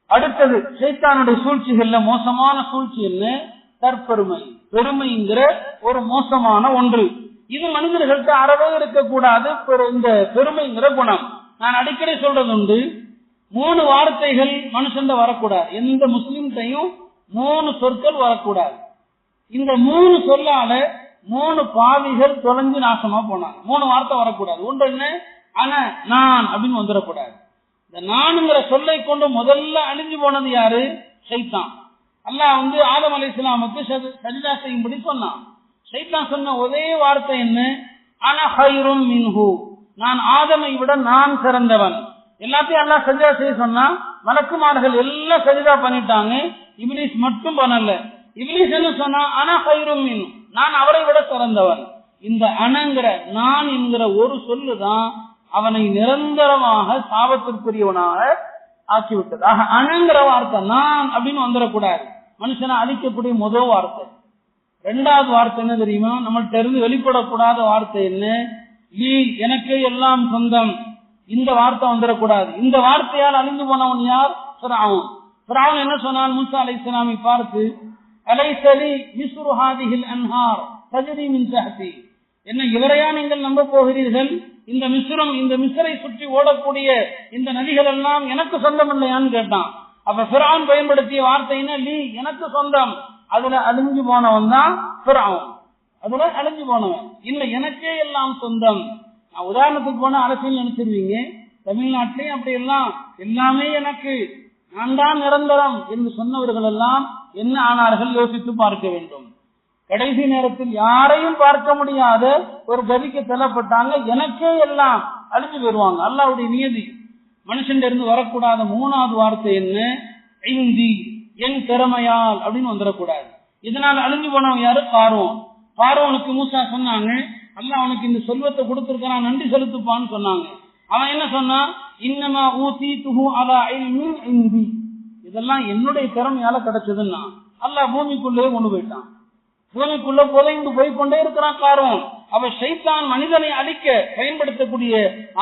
அடுத்தது ஷைத்தானுடைய சூழ்ச்சிகள்ல மோசமான சூழ்ச்சி என்ன? தற்பெருமை. பெருமைங்கிற ஒரு மோசமான ஒன்று. இது மனிதர்கள்ட்ட அறவே இருக்கக்கூடாது. இந்த பெருமைங்கிற குணம் நான் அடிக்கடி சொல்றது உண்டு. 3 வார்த்தைகள் மனுஷன் வரக்கூடாது. எந்த முஸ்லிம்டையும் 3 சொற்கள் வரக்கூடாது. இந்த 3 சொல்லால 3 பாவிகள் தொலைஞ்சு நாசமா போனாங்க. 3 வார்த்தை வரக்கூடாது. ஒன்று என்ன? ஆனா நான் அப்படின்னு வந்துடக்கூடாது. இந்த நான்ங்கிற சொல்லை கொண்டு முதல்ல அழிஞ்சு போனது யாரு? ஷைத்தான். அல்லாஹ் ஆதம் அலைஹிஸ்ஸலாமுக்கு சஜ்தா செய்யும்படி சொன்னான். ஷைத்தான் சொன்ன ஒரே வார்த்தை என்ன? அன ஹைரும் மின்ஹு, நான் ஆதமை விட நான் சிறந்தவன். எல்லாத்தையும் அல்லாஹ் சஜ்தா செய்ய சொன்னா மலக்குமார்கள் எல்லாம் சஜ்தா பண்ணிட்டாங்க. இப்லீஸ் மட்டும் பண்ணல. இப்லீஸ் என்ன சொன்னா? அன ஹைரும் மின்ஹு, நான் அவரை விட சிறந்தவன். இந்த அனங்கிற நான் என்கிற ஒரு சொல்லுதான் அவனை நிரந்தரமாக சாபத்திற்குரியவனாக ஆக்கிவிட்டது. ஆக அனங்கிற வார்த்தை நான் அப்படின்னு வந்துடக்கூடாது. மனுஷனை அழிக்கக்கூடிய முதல் வார்த்தை. 2வது வார்த்தை என்ன தெரியுமா? நம்மள்ட்ட இருந்து வெளிப்படக்கூடாத வார்த்தை என்ன? நீ எனக்கே எல்லாம் சொந்தம். இந்த வார்த்தை வந்துடக்கூடாது. இந்த வார்த்தையால் அழிந்து போனவன் யார்? ஃபிரௌன். ஃபிரௌன் என்ன சொன்னான்? மூசா அலைஹிஸ்ஸலாமை பார்த்து, அலைஸலி மிஸ்ரு ஹாதிஹில் அன்ஹார் தஜ்ரி மின் தஹ்தி, என்ன இவரையா நீங்கள் நம்ப போகிறீர்கள்? இந்த மிஸ்ரை சுற்றி ஓடக்கூடிய இந்த நதிகள் எல்லாம் எனக்கு சொந்தம் இல்லையான்னு கேட்டான். அப்ப ஃபிரௌன் பயன்படுத்திய வார்த்தை என்ன? லீ, எனக்கு சொந்தம். அதுல அழிஞ்சு போனவன் தான் ஃபிரௌன். அதுல அழிஞ்சு போனவன் இல்ல, எனக்கே எல்லாம் சொந்தம். நான் உதாரணத்துக்கு போன அரசியல் நினைச்சிருவீங்க. தமிழ்நாட்டிலேயும் அப்படி எல்லாம் எல்லாமே எனக்கு, நான் தான் நிரந்தரம் என்று சொன்னவர்கள் எல்லாம் என்ன ஆனார்கள்? யோசித்து பார்க்க வேண்டும். கடைசி நேரத்தில் யாரையும் பார்க்க முடியாத ஒரு கதிக்கு தள்ளப்பட்டாங்க. எனக்கே எல்லாம் அழிஞ்சு போயிருவாங்க. அல்லாஹ்வுடைய நியதி. மனுஷன் இருந்து வரக்கூடாத 3வது வார்த்தை என்ன? இந்தி, என் திறமையால் அப்படின்னு வந்துடக்கூடாது. இதனால் அழிஞ்சு போனவன் யாரு? பார்வோன். பார்வோனுக்கு மூசா சொன்னாங்க, அல்லாஹ் அவனுக்கு இந்த செல்வத்தை கொடுத்திருக்கிறான், நன்றி செலுத்துப்பான்னு சொன்னாங்க. அவன் என்ன சொன்னா? இன்னமா ஊதீதுஹு அலா இல்மின் இந்தி, இதெல்லாம் என்னுடைய திறமையால கிடைச்சதுன்னா அல்லாஹ் பூமிக்குள்ளே கொண்டு போயிட்டான். பூமிக்குள்ள புதைந்து போய்கொண்டே இருக்கிறான் பார்வோன். அவ ஷைத்தான் மனிதனை அழிக்க பயன்படுத்தக்கூடிய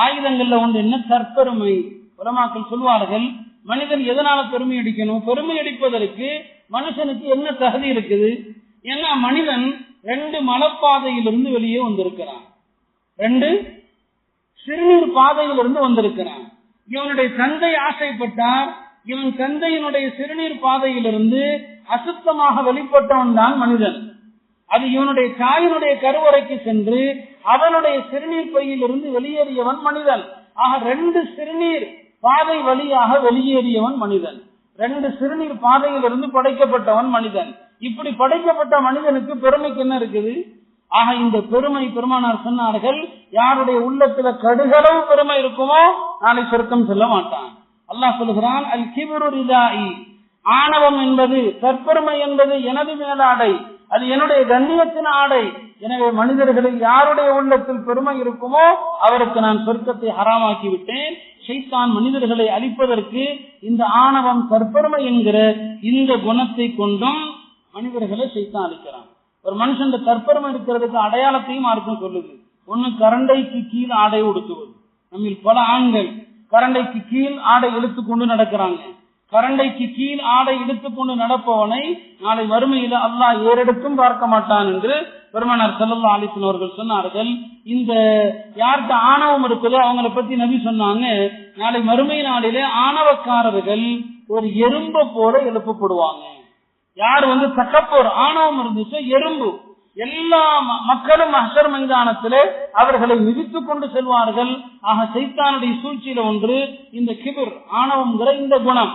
ஆயுதங்கள்ல ஒன்று என்ன? தற்பெருமை. உலமாக்கள் சொல்வார்கள், மனிதன் எதனால பெருமை அடிக்கணும்? பெருமை அடிப்பதற்கு மனுஷனுக்கு என்ன தகுதி இருக்குது? ஏன்னா மனிதன் 2 மலப்பாதையிலிருந்து வெளியே வந்திருக்கிறான். 2 சிறுநீர் பாதையிலிருந்து வந்திருக்கிறான். இவனுடைய தந்தை ஆசைப்பட்டார். இவன் தந்தையினுடைய சிறுநீர் பாதையிலிருந்து அசுத்தமாக வெளிப்பட்டவன் தான் மனிதன். அது இவனுடைய தாயினுடைய கருவறைக்கு சென்று அவனுடைய சிறுநீர் பையிலிருந்து வெளியேறியவன் மனிதன். ஆக 2 சிறுநீர் பாதை வழியாக வெளியேறியவன் மனிதன். 2 சிறுநீர் பாதையிலிருந்து படைக்கப்பட்டவன் மனிதன். இப்படி படைக்கப்பட்ட மனிதனுக்கு பெருமைக்கு என்ன இருக்குது? ஆக இந்த பெருமை, பெருமானார் சொன்னார்கள், யாருடைய உள்ளத்துல கடுகளவு பெருமை இருக்குமோ நாளை சொர்க்கம் செல்ல மாட்டான். அல்லாஹ் சொல்கிறான், அல் கிப்ரு ரிதாஇ, ஆணவம் என்பது, தற்பெருமை என்பது எனது மேலாடை, அது என்னுடைய கண்ணியத்தின் ஆடை. எனவே மனிதர்களில் யாருடைய உள்ளத்தில் பெருமை இருக்குமோ அவருக்கு நான் சொர்க்கத்தை ஹராமாக்கி விட்டேன். ஷைத்தான் மனிதர்களை அழிப்பதற்கு இந்த ஆணவம், தற்பெருமை என்கிற இந்த குணத்தை கொண்டும் மனிதர்களை ஷைத்தான் அழிக்கிறான். ஒரு மனுஷன் தற்பெருமை இருக்கிறதுக்கு அடையாளத்தையும் மார்க்கம் சொல்லுது. ஒண்ணு, கரண்டைக்கு கீழ் ஆடை உடுத்துவது. நம்மில் பல ஆண்கள் கரண்டைக்கு கீழ் ஆடை இழுத்துக்கொண்டு நடக்கிறாங்க. கரண்டைக்கு கீழ் ஆடை இழுத்துக்கொண்டு நடப்பவனை நாளை வறுமையில அல்லாஹ் ஏறெடுத்தும் பார்க்க மாட்டான் என்று பெருமானார் ஸல்லல்லாஹு அலைஹி வஸல்லம் அவர்கள் சொன்னார்கள். இந்த யார்கிட்ட ஆணவம் இருக்குதோ அவங்களை பத்தி நபி சொன்னாங்க, நாளை மறுமை நாளிலே ஆணவக்காரர்கள் ஒரு எறும்பை போல எழுப்பப்படுவாங்க. யார் தக்கப்போர் ஆணவம் இருந்துச்சோ எறும்பு, எல்லா மக்களும் மஹ்ஷர் மைதானத்திலே அவர்களை மிதித்துக் கொண்டு செல்வார்கள். ஆக சைத்தானுடைய சூழ்ச்சியில ஒன்று இந்த கிபிர், ஆணவம்ங்கிற இந்த குணம்.